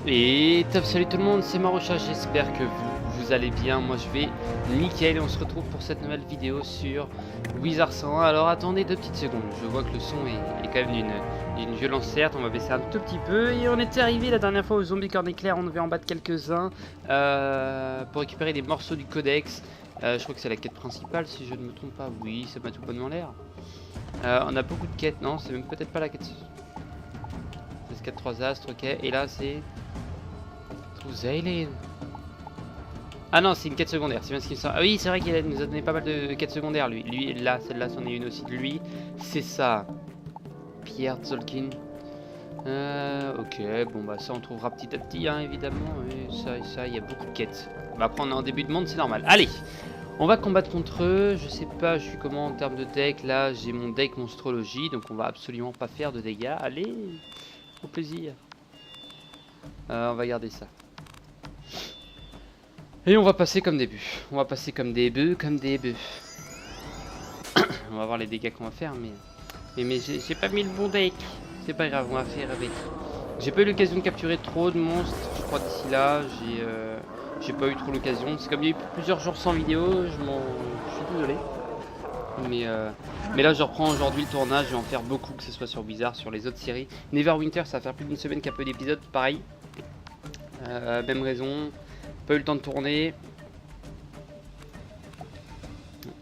Et top, salut tout le monde, c'est Marocha, j'espère que vous allez bien. Moi je vais nickel et on se retrouve pour cette nouvelle vidéo sur Wizard 101. Alors attendez 2 petites secondes, je vois que le son est quand même d'une violence certes. On va baisser un tout petit peu. Et on était arrivé la dernière fois au zombie corne éclair, on devait en battre quelques-uns pour récupérer des morceaux du codex. Je crois que c'est la quête principale si je ne me trompe pas. Oui, ça m'a tout bonnement l'air. On a beaucoup de quêtes, non c'est même peut-être pas la quête. C'est 4-3 astres, ok. Et là c'est... Zaylen. Ah non, c'est une quête secondaire, c'est bien ce qu'il me semble. Ah oui, c'est vrai qu'il nous a donné pas mal de quêtes secondaires, lui. Lui, là, celle-là, c'en est une aussi de lui. C'est ça. Pierre Tzolk'in. Ok, bon bah ça on trouvera petit à petit, hein, évidemment. Et ça, il y a beaucoup de quêtes. Bah après on est en début de monde, c'est normal. Allez, on va combattre contre eux. Je sais pas, je suis comment en termes de deck. Là, j'ai mon deck monstrologie, donc on va absolument pas faire de dégâts. Allez, au plaisir. On va garder ça. Et on va passer comme des bœufs. On va passer comme des bœufs, On va voir les dégâts qu'on va faire, mais j'ai pas mis le bon deck. C'est pas grave, on va faire avec. J'ai pas eu l'occasion de capturer trop de monstres, je crois, d'ici là. J'ai pas eu trop l'occasion. C'est comme il y a eu plusieurs jours sans vidéo, je suis désolé. Mais là je reprends aujourd'hui le tournage, je vais en faire beaucoup, que ce soit sur Wizard, sur les autres séries. Neverwinter, ça va faire plus d'une semaine qu'il y a peu d'épisodes, pareil. Même raison. Pas eu le temps de tourner.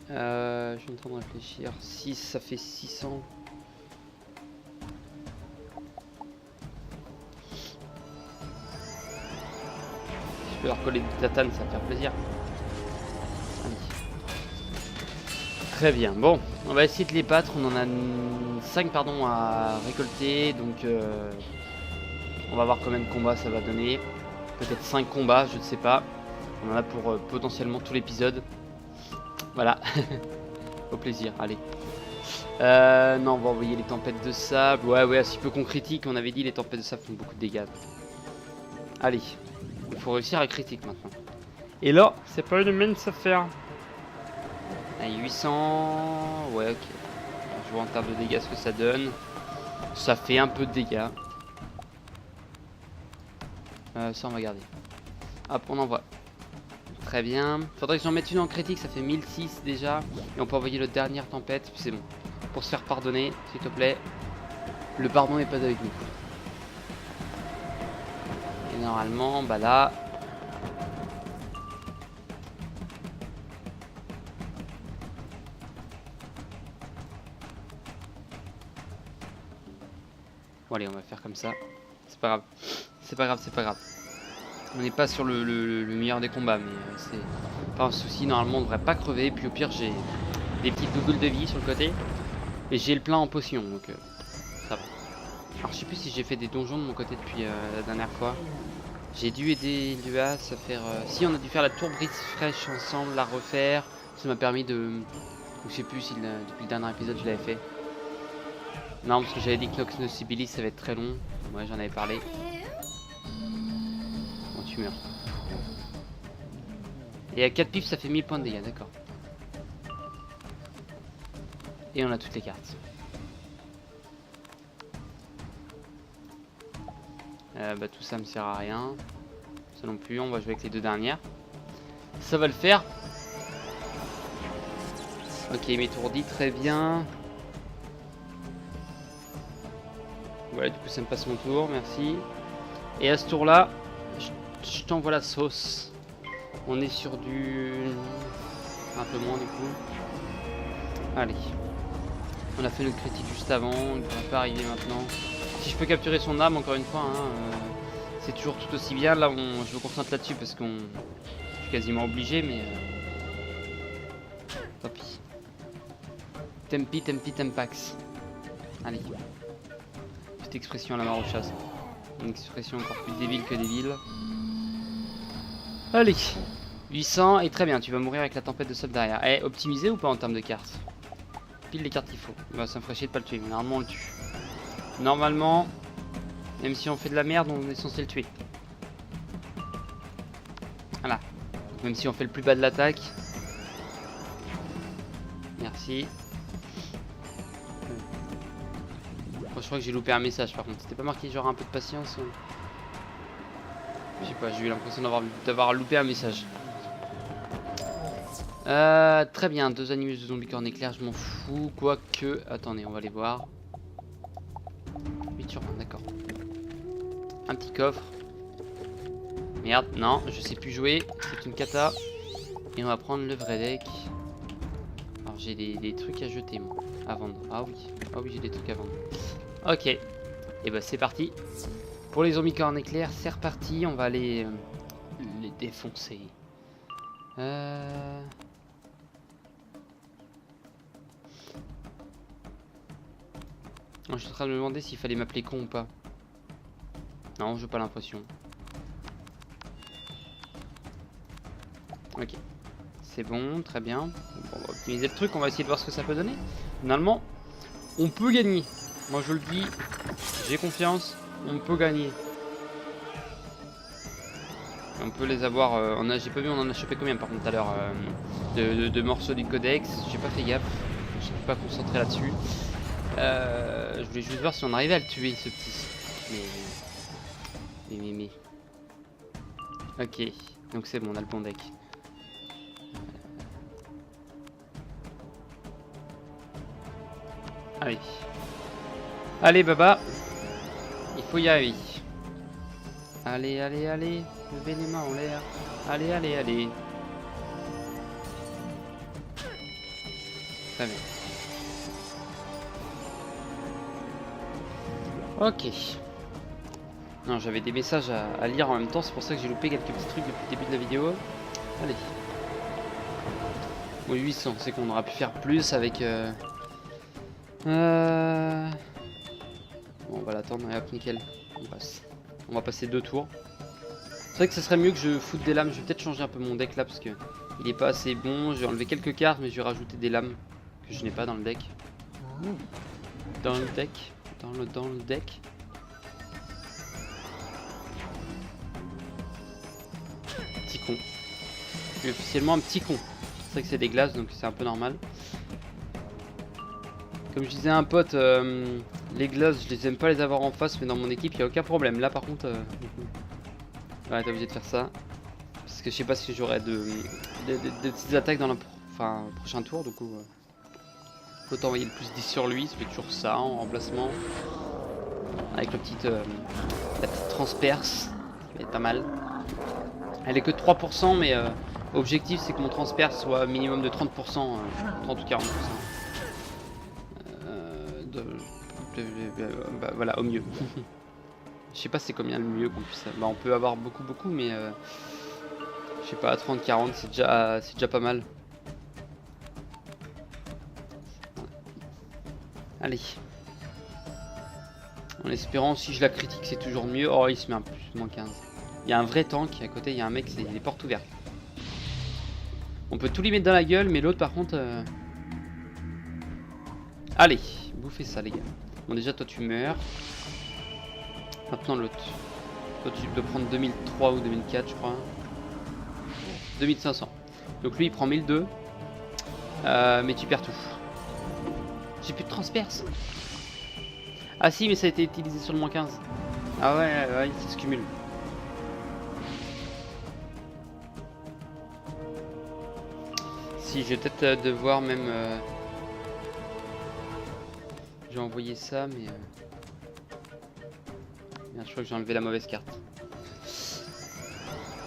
Je suis en train de réfléchir. 6, ça fait 600. Je peux leur coller des tatanes, ça va faire plaisir. Allez. Très bien. Bon, on va essayer de les battre. On en a 5 pardon, à récolter. Donc, on va voir combien de combats ça va donner. Peut-être 5 combats, je ne sais pas. On en a pour potentiellement tout l'épisode. Voilà. Au plaisir, allez. Non, on va envoyer les tempêtes de sable. Ouais, si peu qu'on critique, on avait dit les tempêtes de sable font beaucoup de dégâts. Allez. Il faut réussir à critique maintenant. Et là, c'est pas une mince affaire. Allez, 800. Ouais, ok. Je vois en termes de dégâts ce que ça donne. Ça fait un peu de dégâts. Ça on va garder. Hop, on envoie. Très bien. Faudrait que j'en mette une en critique, ça fait 1006 déjà. Et on peut envoyer le dernière tempête, puis c'est bon. Pour se faire pardonner, s'il te plaît. Le pardon n'est pas avec nous. Et normalement, bah là... Bon allez, on va faire comme ça. C'est pas grave. C'est pas grave, c'est pas grave. On n'est pas sur le meilleur des combats, mais c'est pas un souci. Normalement, on devrait pas crever. Puis au pire, j'ai des petites dougoules de vie sur le côté. Et j'ai le plein en potion, donc ça va. Alors, je sais plus si j'ai fait des donjons de mon côté depuis la dernière fois. J'ai dû aider Luas à faire... Si, on a dû faire la tour brise fraîche ensemble, la refaire. Ça m'a permis de... Je sais plus si depuis le dernier épisode, je l'avais fait. Non, parce que j'avais dit que Nox Nocibilis, ça va être très long. Ouais, j'en avais parlé. Tu meurs. Et à 4 pifs ça fait 1000 points de dégâts, d'accord. Et on a toutes les cartes. Bah tout ça me sert à rien. Ça non plus, on va jouer avec les 2 dernières. Ça va le faire. Ok, il m'étourdit, très bien. Voilà, du coup ça me passe mon tour, merci. Et à ce tour là, je t'envoie la sauce. On est sur du... un peu moins du coup. Allez. On a fait notre critique juste avant, on ne devrait pas arriver maintenant. Si je peux capturer son âme encore une fois, hein, c'est toujours tout aussi bien. Là, je me concentre là-dessus parce qu'on... Je suis quasiment obligé, mais... Tant pis. Tempi, tempax. Allez. Petite expression à la Marochasse. Une expression encore plus débile que débile. Allez, 800 et très bien, tu vas mourir avec la tempête de sable derrière. Eh, optimisé ou pas en termes de cartes? Pile les cartes qu'il faut. Bah, ça me ferait chier de pas le tuer, mais normalement on le tue. Normalement, même si on fait de la merde, on est censé le tuer. Voilà. Même si on fait le plus bas de l'attaque. Merci. Bon, je crois que j'ai loupé un message par contre. C'était pas marqué genre un peu de patience. Je sais pas, j'ai eu l'impression d'avoir loupé un message. Très bien, 2 animaux de zombies cornes éclair, je m'en fous. Quoique, attendez, on va les voir. 8 sur 20, d'accord. Un petit coffre. Merde, non, je sais plus jouer. C'est une cata. Et on va prendre le vrai deck. Alors j'ai des trucs à jeter, moi. À vendre. Ah oui, j'ai des trucs à vendre. Ok. Et bah c'est parti. Pour les zombies cornes éclair, c'est reparti. On va aller les défoncer. Je suis en train de me demander s'il fallait m'appeler con ou pas. Non, j'ai pas l'impression. Ok. C'est bon, très bien. Bon, on va optimiser le truc, on va essayer de voir ce que ça peut donner. Finalement, on peut gagner. Moi je le dis, j'ai confiance, on peut gagner. On peut les avoir, j'ai pas vu, on en a chopé combien par contre tout à l'heure de morceaux du codex. J'ai pas fait gaffe, je suis pas concentré là-dessus. Je voulais juste voir si on arrivait à le tuer ce petit. Mais. Ok, donc c'est bon, on a le bon deck. Allez. Allez Baba. Il faut y aller. Allez. Levez les mains en l'air. Allez. Très bien. Ok. Non, j'avais des messages à lire en même temps, c'est pour ça que j'ai loupé quelques petits trucs depuis le début de la vidéo. Allez. Oui, 800, c'est qu'on aura pu faire plus avec... Bon, on va l'attendre et hop, nickel. On passe. On va passer 2 tours. C'est vrai que ce serait mieux que je foute des lames. Je vais peut-être changer un peu mon deck là parce que il est pas assez bon. J'ai enlevé quelques cartes, mais je vais rajouter des lames que je n'ai pas dans le deck. Dans le deck. Petit con. Je suis officiellement un petit con. C'est vrai que c'est des glaces, donc c'est un peu normal. Comme je disais à un pote, les glaces, je les aime pas les avoir en face, mais dans mon équipe, il n'y a aucun problème. Là, par contre, ouais, t'es obligé de faire ça. Parce que je sais pas si j'aurai de petites attaques dans le prochain tour, du coup. Faut envoyer le plus 10 sur lui, ça fait toujours ça en remplacement. Avec la petite transperce, qui va être pas mal. Elle est que de 3%, mais objectif c'est que mon transperce soit minimum de 30%, 30 ou 40%. Bah, voilà, au mieux. Je sais pas c'est combien le mieux qu'on puisse. Bah, on peut avoir beaucoup, mais je sais pas, 30-40 c'est déjà pas mal. Allez. En espérant si je la critique c'est toujours mieux. Oh il se met un plus moins 15. Il y a un vrai tank à côté, il y a un mec, c'est les portes ouvertes. On peut tout lui mettre dans la gueule, mais l'autre par contre... Allez, bouffez ça les gars. Bon déjà toi tu meurs. Maintenant l'autre. Toi tu dois prendre 2003 ou 2004 je crois. 2500. Donc lui il prend 1002. Mais tu perds tout. J'ai plus de transperce. Ah si mais ça a été utilisé sur le moins 15. Ah ouais, ça se cumule. Si je vais peut-être devoir même... J'ai envoyé ça mais... Merde, je crois que j'ai enlevé la mauvaise carte.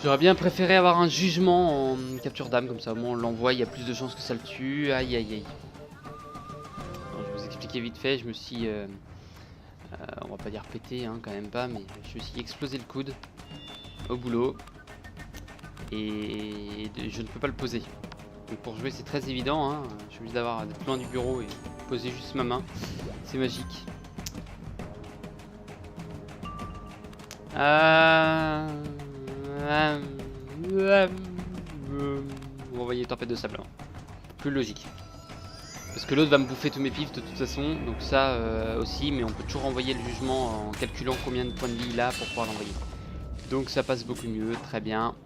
J'aurais bien préféré avoir un jugement en capture d'âme, comme ça au moins on l'envoie, il y a plus de chances que ça le tue. Aïe. Alors, je vais vous expliquer vite fait, je me suis... on va pas dire pété, hein, quand même pas, mais je me suis explosé le coude au boulot. Et je ne peux pas le poser. Donc pour jouer c'est très évident, hein. Je suis obligé d'être loin du bureau et poser juste ma main. C'est magique. On va envoyer une tempête de sable. Plus logique. Parce que l'autre va me bouffer tous mes pifs de toute façon. Donc ça aussi, mais on peut toujours envoyer le jugement en calculant combien de points de vie il a pour pouvoir l'envoyer. Donc ça passe beaucoup mieux, très bien.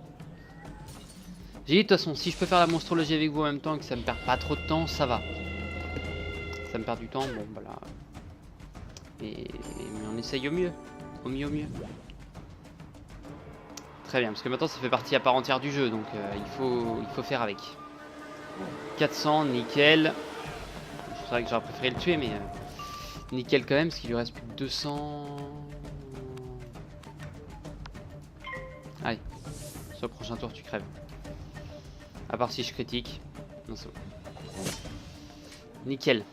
J'ai dit de toute façon, si je peux faire la monstrologie avec vous en même temps et que ça me perd pas trop de temps, ça va. Ça me perd du temps, bon voilà. Mais on essaye au mieux. Au mieux. Très bien, parce que maintenant ça fait partie à part entière du jeu, donc il faut faire avec. 400, nickel. C'est vrai que j'aurais préféré le tuer, mais nickel quand même, parce qu'il lui reste plus que 200. Allez, sur le prochain tour tu crèves. À part si je critique. Non, c'est bon. Nickel.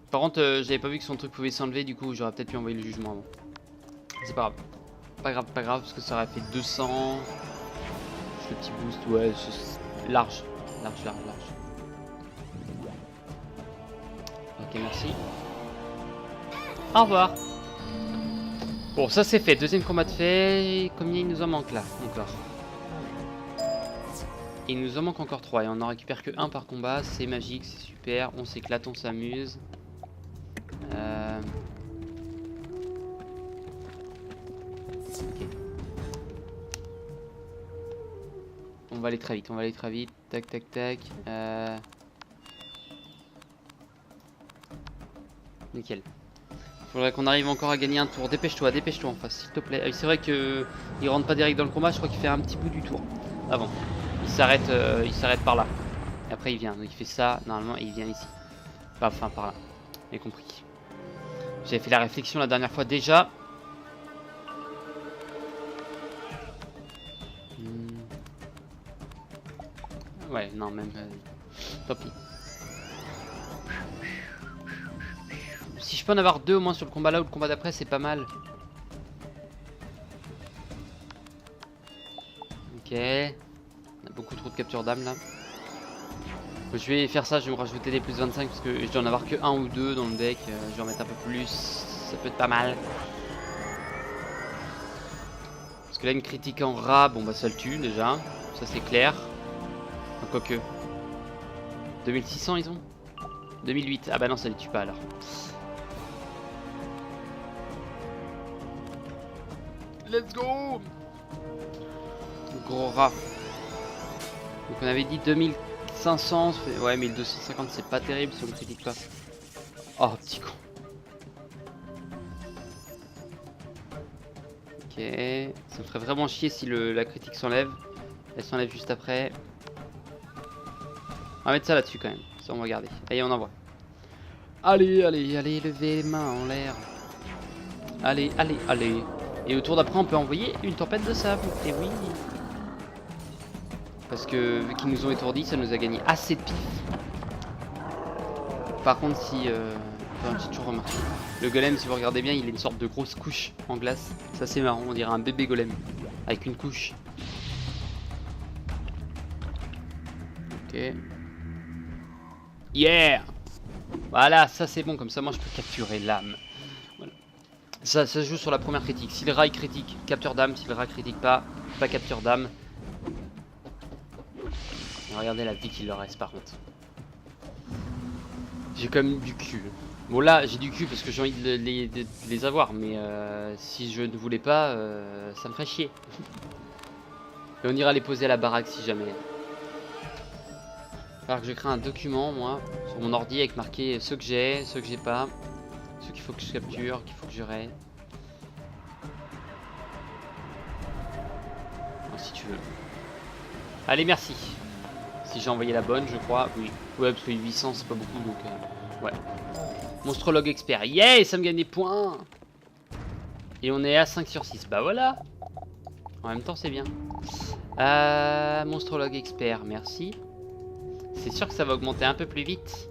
Par contre, j'avais pas vu que son truc pouvait s'enlever, du coup j'aurais peut-être pu envoyer le jugement avant. C'est pas grave. Pas grave, parce que ça aurait fait 200. Juste le petit boost, ouais, c'est large. Large. Ok, merci. Au revoir. Bon, ça c'est fait. Deuxième combat de fait. Combien il nous en manque là? Encore. Il nous en manque encore 3 et on n'en récupère que 1 par combat. C'est magique, c'est super. On s'éclate, on s'amuse. Ok. On va aller très vite, Tac. Nickel. Faudrait qu'on arrive encore à gagner un tour. Dépêche-toi en face, s'il te plaît. C'est vrai que il rentre pas direct dans le combat. Je crois qu'il fait un petit bout du tour avant. Il s'arrête par là. Et après il vient. Donc il fait ça normalement et il vient ici. Enfin par là. J'ai compris. J'avais fait la réflexion la dernière fois déjà. Ouais, non, même. Tant pis. Si je peux en avoir 2 au moins sur le combat là ou le combat d'après, c'est pas mal. Ok. On a beaucoup trop de capture d'âme là. Je vais faire ça, je vais me rajouter des plus 25 parce que je dois en avoir que 1 ou 2 dans le deck. Je vais en mettre un peu plus. Ça peut être pas mal. Parce que là, une critique en rat, bon bah ça le tue déjà. Ça c'est clair. Enfin, quoique. 2600 ils ont 2008. Ah bah non, ça les tue pas alors. Let's go! Gros rat. Donc on avait dit 2500. Ouais, 1250 c'est pas terrible si on ne critique pas. Oh, petit con. Ok. Ça me ferait vraiment chier si la critique s'enlève. Elle s'enlève juste après. On va mettre ça là-dessus quand même. Ça on va garder. Allez, on envoie. Allez, levez les mains en l'air. Allez. Et au tour d'après, on peut envoyer une tempête de sable. Et oui. Parce que vu qu'ils nous ont étourdis, ça nous a gagné assez de pif. Par contre, si... j'ai toujours remarqué. Le golem, si vous regardez bien, il a une sorte de grosse couche en glace. Ça c'est marrant, on dirait un bébé golem. Avec une couche. Ok. Yeah! Voilà, ça c'est bon, comme ça moi je peux capturer l'âme. Voilà. Ça se joue sur la première critique. Si le rat critique, capture d'âme. Si le rat critique pas capture d'âme. Regardez la vie qu'il leur reste par contre. J'ai quand même du cul. Bon là j'ai du cul parce que j'ai envie de les avoir. Mais si je ne voulais pas, ça me ferait chier. Et on ira les poser à la baraque si jamais. Alors que je crée un document moi sur mon ordi avec marqué ceux que j'ai pas, ceux qu'il faut que je capture, qu'il faut que je raie. Bon, si tu veux. Allez, merci. Si j'ai envoyé la bonne, je crois. Oui. Ouais, parce que 800 c'est pas beaucoup donc ouais. Monstrologue expert. Yeah, ça me gagne des points. Et on est à 5 sur 6. Bah voilà. En même temps c'est bien. Monstrologue expert, merci. C'est sûr que ça va augmenter un peu plus vite.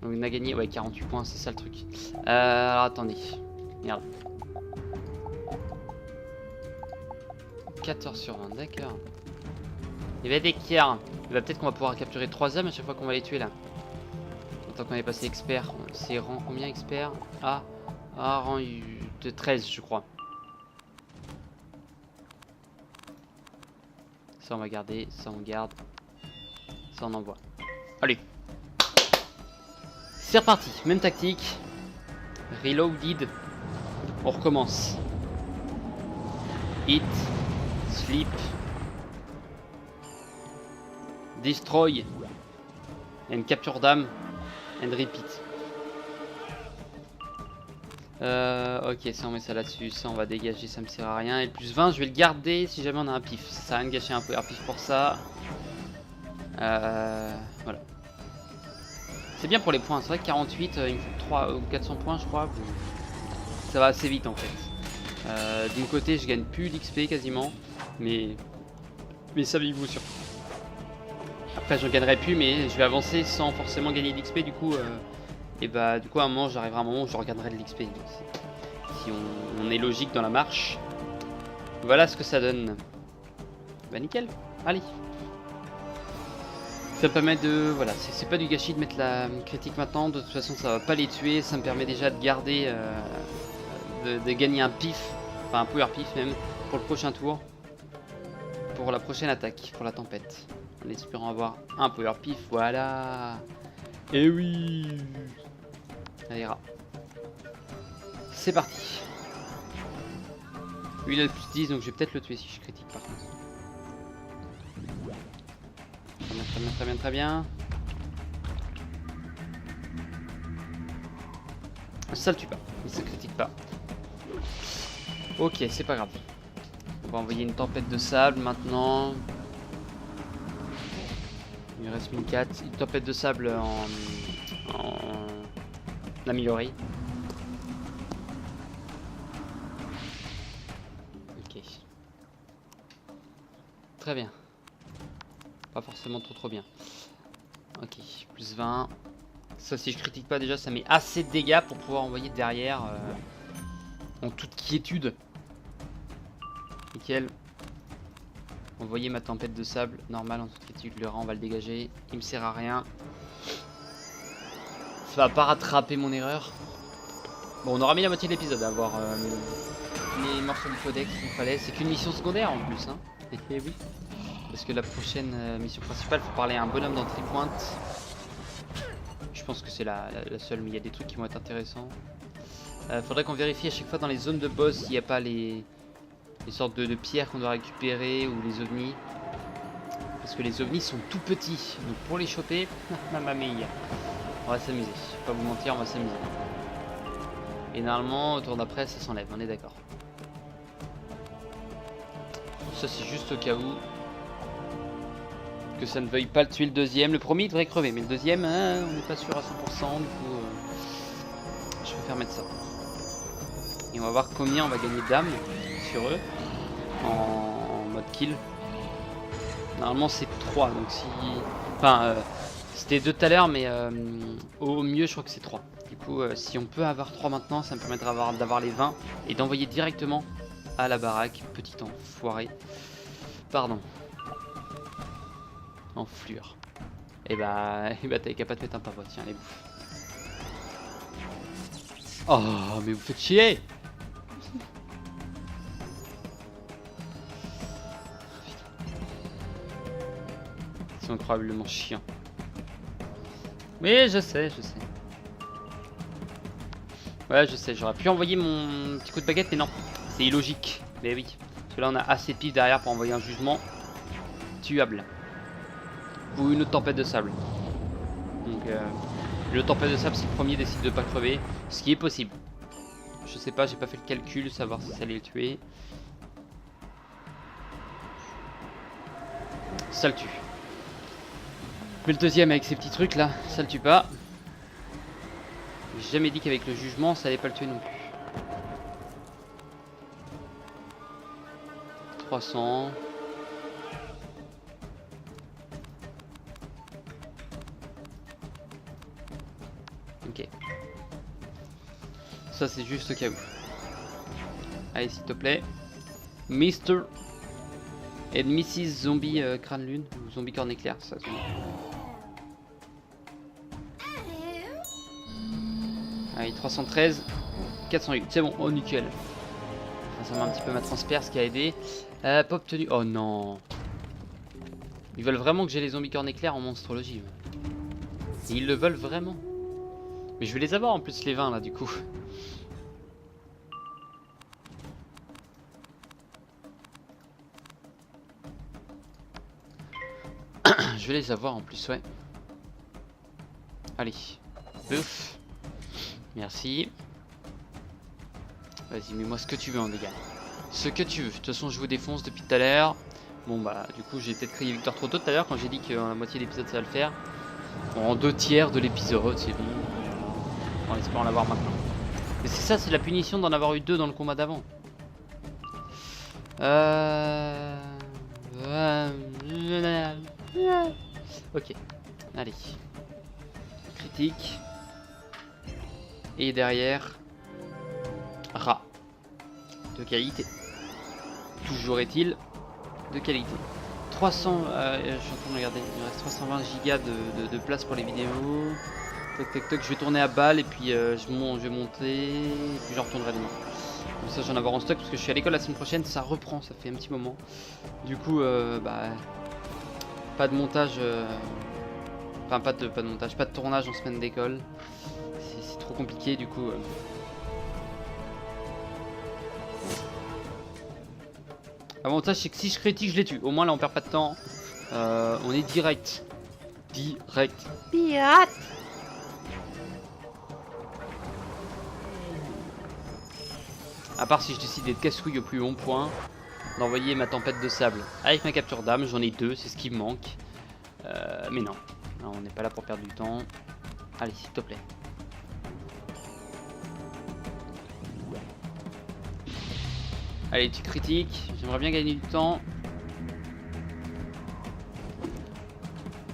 Donc on a gagné, ouais, 48 points, c'est ça le truc. Alors attendez. Merde. 14 sur 20, d'accord. Il va d'équerre. Il va peut-être qu'on va pouvoir capturer 3 âmes à chaque fois qu'on va les tuer là. Tant qu'on est passé expert. C'est rang combien expert? Ah, rang de 13 je crois. Ça on va garder, ça on garde. Ça on envoie. Allez. C'est reparti, même tactique. Reloaded. On recommence. Hit. Sleep. Destroy. And capture d'âme. And repeat. Ok, ça on met ça là-dessus, ça on va dégager, ça me sert à rien. Et le plus 20, je vais le garder si jamais on a un pif. Ça sert à rien de gâcher un power pif pour ça. Voilà. C'est bien pour les points, c'est vrai que 48, il me faut 3 ou 400 points je crois. Ça va assez vite en fait. D'un côté je gagne plus d'XP quasiment, mais savez-vous surtout. Après j'en gagnerai plus, mais je vais avancer sans forcément gagner d'XP du coup. Et bah du coup à un moment j'arriverai à un moment où je regagnerai de l'XP. Si on est logique dans la marche. Voilà ce que ça donne. Bah nickel, allez. Ça me permet de... Voilà, c'est pas du gâchis de mettre la critique maintenant. De toute façon ça va pas les tuer. Ça me permet déjà de garder... de gagner un pif. Enfin un power pif même. Pour le prochain tour. Pour la prochaine attaque. Pour la tempête. En espérant avoir un power pif. Voilà. Et oui. Allez, ira. C'est parti. Lui il a le plus 10 donc je vais peut-être le tuer si je critique par contre. Très bien, très bien, très bien, très bien. Ça le tue pas, il se critique pas. Ok, c'est pas grave. On va envoyer une tempête de sable maintenant. Il me reste 1004. Une tempête de sable en amélioré. Ok. Très bien. Pas forcément trop bien. Ok, plus 20. Ça si je critique pas déjà ça met assez de dégâts pour pouvoir envoyer derrière en toute quiétude. Nickel. Envoyer ma tempête de sable normal en toute quiétude. Le rat on va le dégager. Il me sert à rien. Ça va pas rattraper mon erreur. Bon on aura mis la moitié de l'épisode à avoir les morceaux du codex qu'il fallait. C'est qu'une mission secondaire en plus hein. Et oui. Parce que la prochaine mission principale faut parler à un bonhomme d'entrée pointe. Je pense que c'est la seule, mais il y a des trucs qui vont être intéressants. Faudrait qu'on vérifie à chaque fois dans les zones de boss s'il n'y a pas les sortes de pierres qu'on doit récupérer ou les ovnis. Parce que les ovnis sont tout petits. Donc pour les choper, mamma mia. On va s'amuser. Je vais pas vous mentir, on va s'amuser. Et normalement, au tour d'après, ça s'enlève, on est d'accord. Ça c'est juste au cas où. Que ça ne veuille pas le tuer le deuxième. Le premier il devrait crever, mais le deuxième, on n'est pas sûr à 100%. Du coup, je préfère mettre ça. Et on va voir combien on va gagner d'âme sur eux en mode kill. Normalement c'est 3, donc si... Enfin, c'était 2 tout à l'heure, mais au mieux je crois que c'est 3. Du coup, si on peut avoir 3 maintenant, ça me permettra d'avoir les 20 et d'envoyer directement à la baraque. Petit enfoiré. Pardon. Enflure. Et bah t'avais qu'à pas te mettre un pavois, tiens, les bouffes. Oh, mais vous faites chier! C'est incroyablement chiant. Oui, je sais. Ouais, je sais, j'aurais pu envoyer mon petit coup de baguette, mais non. C'est illogique. Mais oui. Parce que là, on a assez de pif derrière pour envoyer un jugement tuable. Ou une autre tempête de sable. Donc, le tempête de sable, si le premier décide de pas crever, ce qui est possible. Je sais pas, j'ai pas fait le calcul, savoir si ça allait le tuer. Ça le tue. Mais le deuxième avec ces petits trucs là, ça le tue pas. J'ai jamais dit qu'avec le jugement, ça allait pas le tuer non plus. 300. Ok. Ça c'est juste au cas où. Allez s'il te plaît. Mr. et Mrs. Zombie crâne lune. Ou zombie corne éclair, ça. Allez 313. 408. C'est bon, oh nickel. Ça m'a un petit peu ma transperce qui a aidé. Pas obtenu. Oh non. Ils veulent vraiment que j'ai les zombies corne éclair en monstrologie. Et ils le veulent vraiment. Mais je vais les avoir en plus les 20 là du coup. Je vais les avoir en plus, ouais. Allez. Bouf. Merci. Vas-y, mets-moi ce que tu veux en dégâts. Ce que tu veux. De toute façon, je vous défonce depuis tout à l'heure. Bon, bah, du coup, j'ai peut-être crié victoire trop tôt tout à l'heure quand j'ai dit qu'en la moitié de l'épisode, ça va le faire. Bon, en 2/3 de l'épisode, c'est bon. En espérant l'avoir maintenant. Mais c'est ça, c'est la punition d'en avoir eu 2 dans le combat d'avant. Ok. Allez. Critique. Et derrière... Rat. De qualité. Toujours est-il de qualité. 300... je suis en train de regarder. Il me reste 320 gigas de place pour les vidéos. Tac tac tac. Je vais tourner à balle et puis je vais monter. Et puis je retournerai demain. Comme ça j'en avoir en stock parce que je suis à l'école la semaine prochaine. Ça reprend, ça fait un petit moment. Du coup, bah... Pas de montage... Enfin, pas de montage. Pas de tournage en semaine d'école. C'est trop compliqué du coup... L'avantage c'est que si je critique je les tue. Au moins là on perd pas de temps. On est direct. Direct. Pirate. À part si je décide d'être casse-couille au plus long point. D'envoyer ma tempête de sable. Avec ma capture d'âme, j'en ai 2, c'est ce qui me manque. Mais non. Non, on n'est pas là pour perdre du temps. Allez s'il te plaît. Allez, tu critiques. J'aimerais bien gagner du temps.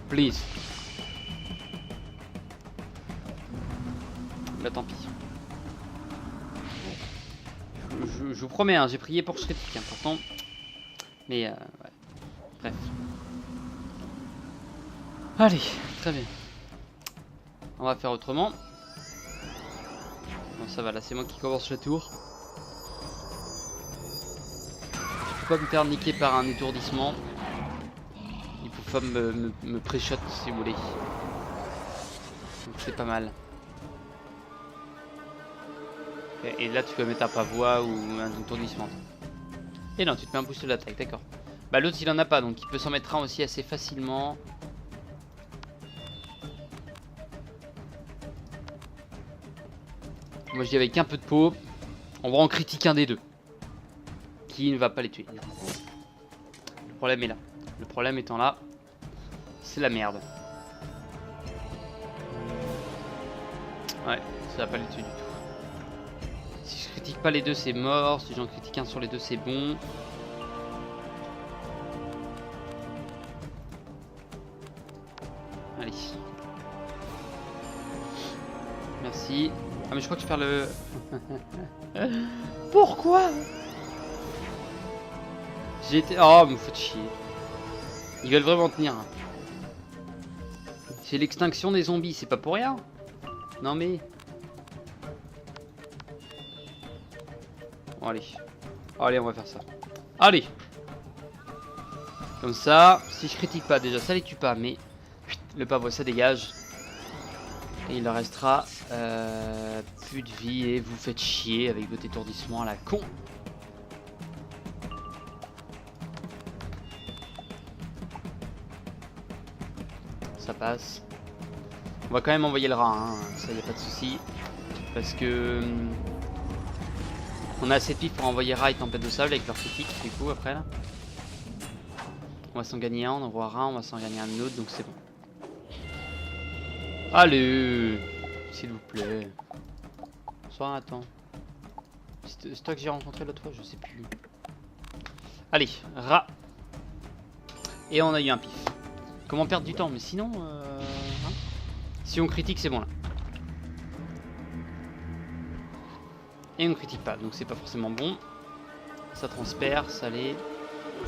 Please. Bah tant pis. Je vous promets, hein, j'ai prié pour que je critique, hein, pourtant. Mais ouais. Bref. Allez, très bien. On va faire autrement. Bon, ça va, là c'est moi qui commence le tour. Pas me faire niquer par un étourdissement. Il faut pas me pré-shot si vous voulez. Donc c'est pas mal. Et là tu peux mettre un pavois ou un étourdissement. Et non, tu te mets un boost d'attaque, d'accord. Bah l'autre il en a pas donc il peut s'en mettre un aussi assez facilement. Moi je dis avec un peu de peau. On va en critiquer un des deux. Qui ne va pas les tuer. Le problème est là. Le problème étant là, c'est la merde. Ouais, ça va pas les tuer du tout. Si je critique pas les deux, c'est mort. Si j'en critique un sur les deux, c'est bon. Allez. Merci. Ah mais je crois que je perds le... Pourquoi? J'ai été... Oh, me faut chier. Ils veulent vraiment tenir. C'est l'extinction des zombies, c'est pas pour rien. Non mais... Bon, allez. Allez, on va faire ça. Allez. Comme ça, si je critique pas, déjà ça les tue pas, mais... Le pavois, ça dégage. Et il leur restera plus de vie et vous faites chier avec votre étourdissement à la con. Ça passe. On va quand même envoyer le rat, hein. Ça y a pas de souci. Parce que... on a assez de pif pour envoyer rat et tempête de sable avec leur critique du coup après là. On va s'en gagner un, on envoie rat, on va s'en gagner un autre donc c'est bon. Allez, s'il vous plaît. Bonsoir, attends. C'est toi que j'ai rencontré l'autre fois, je sais plus. Allez, rat. Et on a eu un pif. Comment perdre du temps? Mais sinon, hein, si on critique, c'est bon là. Et on critique pas, donc c'est pas forcément bon. Ça transperce, allez.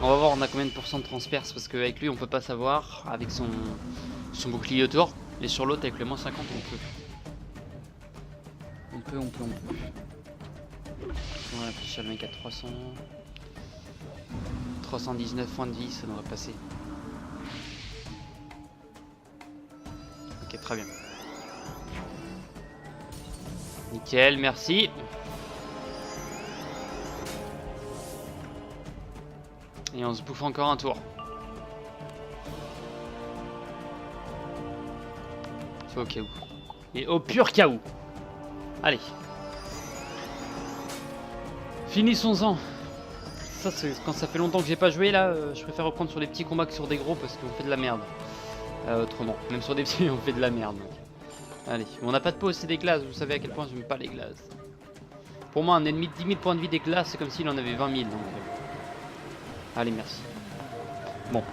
On va voir, on a combien de pourcents de transperce parce qu'avec lui, on peut pas savoir. Avec son bouclier autour. Et sur l'autre, avec le moins 50, on peut. On peut. On va afficher le mec à 300. 319 points de vie, ça devrait passer. Ok, très bien. Nickel, merci. Et on se bouffe encore un tour. C'est au cas où. Et au pur cas où. Allez. Finissons-en. Ça, c'est quand ça fait longtemps que j'ai pas joué là, je préfère reprendre sur des petits combats que sur des gros parce qu'on fait de la merde. Autrement, même sur des petits on fait de la merde. Donc. Allez, on n'a pas de peau, c'est des glaces, vous savez à quel point j'aime pas les glaces. Pour moi un ennemi de 10 000 points de vie des glaces c'est comme s'il en avait 20 000 donc... Allez merci. Bon,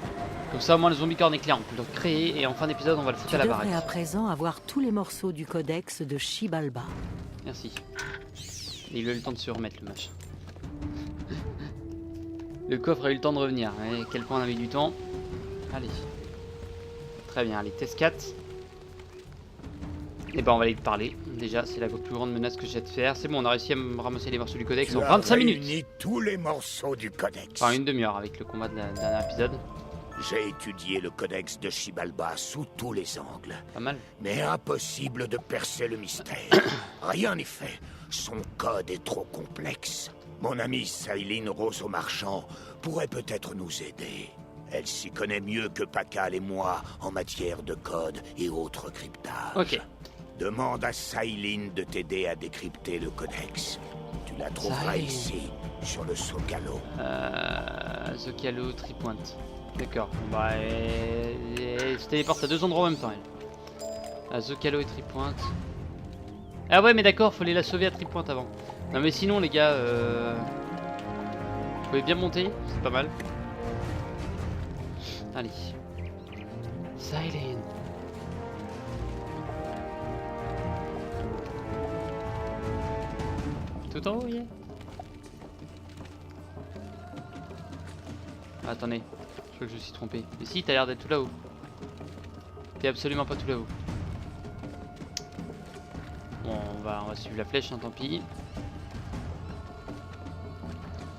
comme ça au moins le zombie corne éclair on peut le créer et en fin d'épisode on va le foutre à la baraque. Tu devrais à présent avoir tous les morceaux du codex de Xibalba. Merci. Et il a eu le temps de se remettre le machin. Le coffre a eu le temps de revenir. Et quel point on a mis du temps. Allez. Très bien, allez, test 4. Et ben on va aller te parler. Déjà, c'est la plus grande menace que j'ai de faire. C'est bon, on a réussi à me ramasser les morceaux du codex en 25 minutes. Réuni tous les morceaux du codex. Enfin, une demi-heure avec le combat de la dernière épisode. J'ai étudié le codex de Xibalba sous tous les angles. Pas mal. Mais impossible de percer le mystère. Rien n'est fait. Son code est trop complexe. Mon amie Saïline Roseau-Marchand pourrait peut-être nous aider. Elle s'y connaît mieux que Pakal et moi en matière de code et autres cryptages. Ok. Demande à Saïline de t'aider à décrypter le codex. Tu la trouveras Saïline. ici, sur le Zocalo. Zocalo, Tripointe. D'accord. Bah, elle se téléporte à 2 endroits en même temps, elle. Zocalo et Tripointe. Ah ouais, mais d'accord, faut aller la sauver à Tripointe avant. Non mais sinon les gars, vous pouvez bien monter, c'est pas mal. Allez. Silent. Tout en haut, yeah. Ah, attendez, je crois que je me suis trompé. Mais si, t'as l'air d'être tout là-haut. T'es absolument pas tout là-haut. Bon, on va suivre la flèche, hein, tant pis.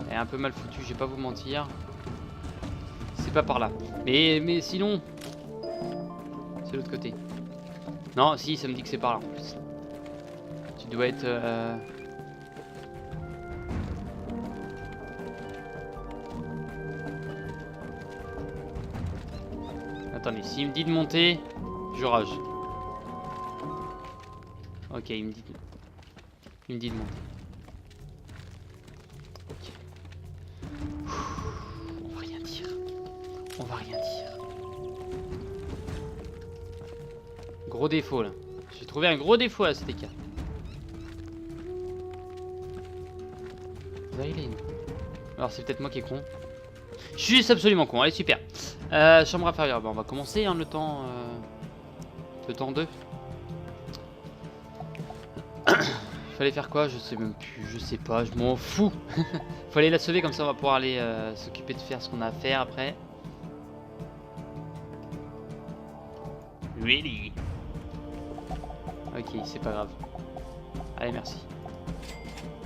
Elle est un peu mal foutue, je vais pas vous mentir. C'est pas par là. Mais sinon... C'est l'autre côté. Non, si, ça me dit que c'est par là en plus. Tu dois être... Attendez, s'il me dit de monter, je rage. Ok, il me dit de monter. Ok. On va rien dire. On va rien dire. Gros défaut là. J'ai trouvé un gros défaut à cette écart. Vaïline. Alors c'est peut-être moi qui est con. Je suis juste absolument con. Allez super. Chambre inférieure. Bon, on va commencer hein, le temps 2. Fallait faire quoi? Je sais même plus, je sais pas, je m'en fous. Faut aller la sauver comme ça on va pouvoir aller s'occuper de faire ce qu'on a à faire après. Really? Ok, c'est pas grave. Allez, merci.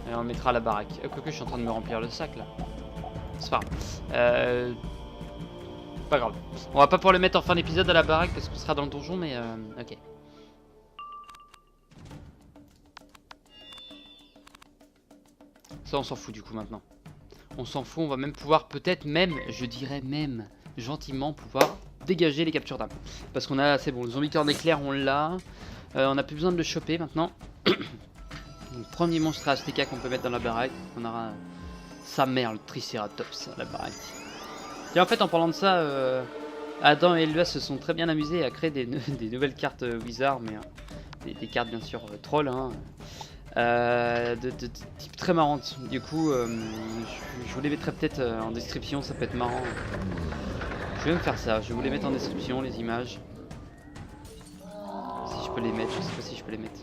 Et on mettra à la baraque. Quoique je suis en train de me remplir le sac là. C'est pas grave. Pas grave. On va pas pouvoir le mettre en fin d'épisode à la baraque parce qu'on sera dans le donjon, mais ok. Ça on s'en fout du coup maintenant. On s'en fout, on va même pouvoir peut-être même, je dirais même, gentiment pouvoir dégager les captures d'âme. Parce qu'on a, c'est bon, le zombie corne éclair on l'a. On n'a plus besoin de le choper maintenant. Donc, premier monstre à HTK qu'on peut mettre dans la baraque. On aura sa mère, le Triceratops à la baraque. Et en fait en parlant de ça, Adam et Elvas se sont très bien amusés à créer des nouvelles cartes Wizard, mais des cartes bien sûr troll. Hein. De type très marrante. Du coup, je vous les mettrai peut-être en description, ça peut être marrant. Je vais me faire ça, je vais vous les mettre en description, les images. Si je peux les mettre, je sais pas si je peux les mettre.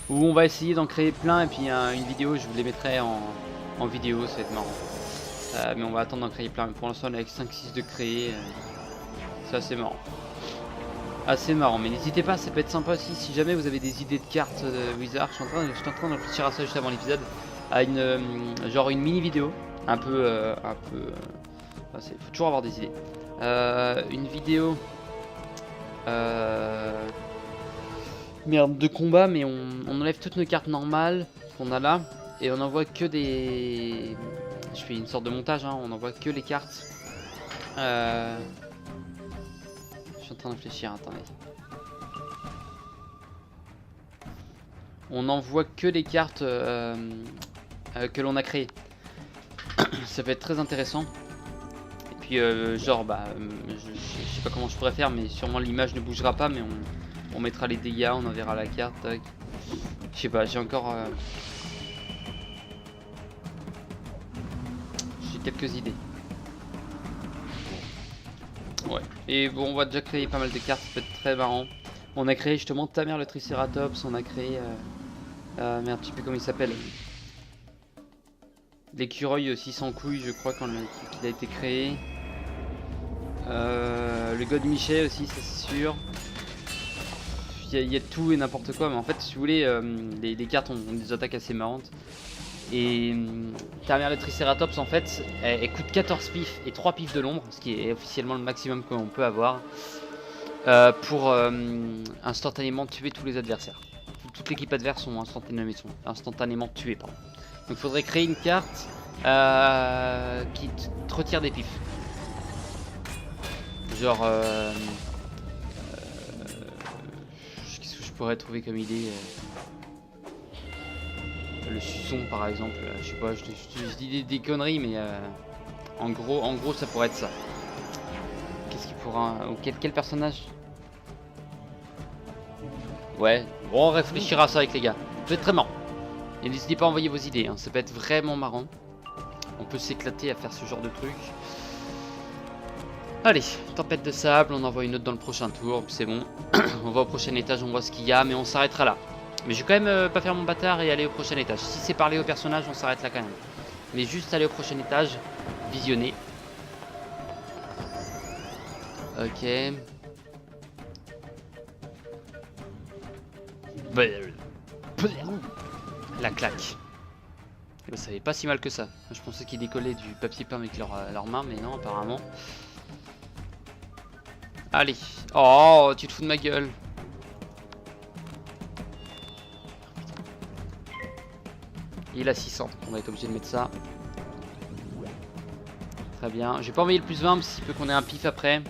Ou on va essayer d'en créer plein et puis une vidéo, je vous les mettrai en vidéo, ça va être marrant. Mais on va attendre d'en créer plein. Pour l'instant, on est avec 5-6 de créer. C'est assez marrant. Assez marrant, mais n'hésitez pas, ça peut être sympa aussi si jamais vous avez des idées de cartes Wizard. Je suis en train de réfléchir à ça juste avant l'épisode, à genre une mini vidéo, un peu, faut toujours avoir des idées. Une vidéo, merde, de combat, mais on enlève toutes nos cartes normales qu'on a là et on envoie que des, je fais une sorte de montage, hein, on envoie que les cartes. Je suis en train de réfléchir, attendez. on n'envoie que les cartes que l'on a créées. Ça peut être très intéressant. Et puis genre je sais pas comment je pourrais faire, mais sûrement l'image ne bougera pas, mais on mettra les dégâts, on enverra la carte. Tac. Je sais pas, j'ai encore j'ai quelques idées. Ouais. Et bon, on va déjà créer pas mal de cartes, ça peut être très marrant. On a créé justement ta mère le Triceratops, on a créé merde, je sais plus comment il s'appelle. L'écureuil aussi sans couilles, je crois, qu'il a été créé. Le God Michel aussi, ça c'est sûr. Il y a tout et n'importe quoi, mais en fait, si vous voulez, les cartes ont des attaques assez marrantes. Et ta mère le Triceratops, en fait, elle coûte 14 pifs et 3 pifs de l'ombre, ce qui est officiellement le maximum qu'on peut avoir, pour instantanément tuer tous les adversaires. Toute l'équipe adverse sont instantanément tués. Pardon. Donc il faudrait créer une carte qui te retire des pifs. Genre... qu'est-ce que je pourrais trouver comme idée le suçon par exemple, je sais pas, je dis des conneries, mais en gros ça pourrait être ça. Qu'est-ce qu'il pourra... Quel personnage? Ouais, bon, on réfléchira à ça avec les gars. Ça peut être très marrant. Et n'hésitez pas à envoyer vos idées, hein. Ça peut être vraiment marrant. On peut s'éclater à faire ce genre de truc. Allez, tempête de sable, on envoie une autre dans le prochain tour, c'est bon. On va au prochain étage, on voit ce qu'il y a, mais on s'arrêtera là. Mais je vais quand même pas faire mon bâtard et aller au prochain étage. Si c'est parler au personnage, on s'arrête là quand même. Mais juste aller au prochain étage, visionner. Ok. La claque. Et bah, ça fait pas si mal que ça. Je pensais qu'ils décollaient du papier peint avec leurs mains, mais non, apparemment. Allez. Oh, tu te fous de ma gueule. Il a 600. On va être obligé de mettre ça. Très bien. J'ai pas envoyé le plus 20, parce qu'il peut qu'on ait un pif après.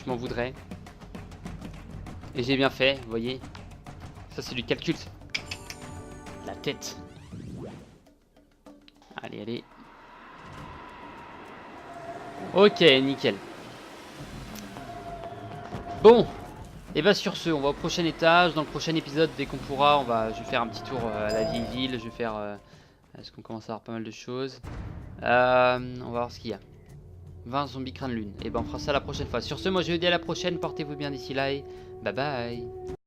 Je m'en voudrais. Et j'ai bien fait, vous voyez. Ça, c'est du calcul. La tête. Allez, allez. Ok, nickel. Bon. Et bah sur ce, on va au prochain étage. Dans le prochain épisode, dès qu'on pourra, je vais faire un petit tour à la vieille ville. Je vais faire... Est-ce qu'on commence à avoir pas mal de choses? On va voir ce qu'il y a. 20 zombies crâne lune. Et ben on fera ça la prochaine fois. Sur ce, moi je vous dis à la prochaine. Portez-vous bien d'ici là et bye bye.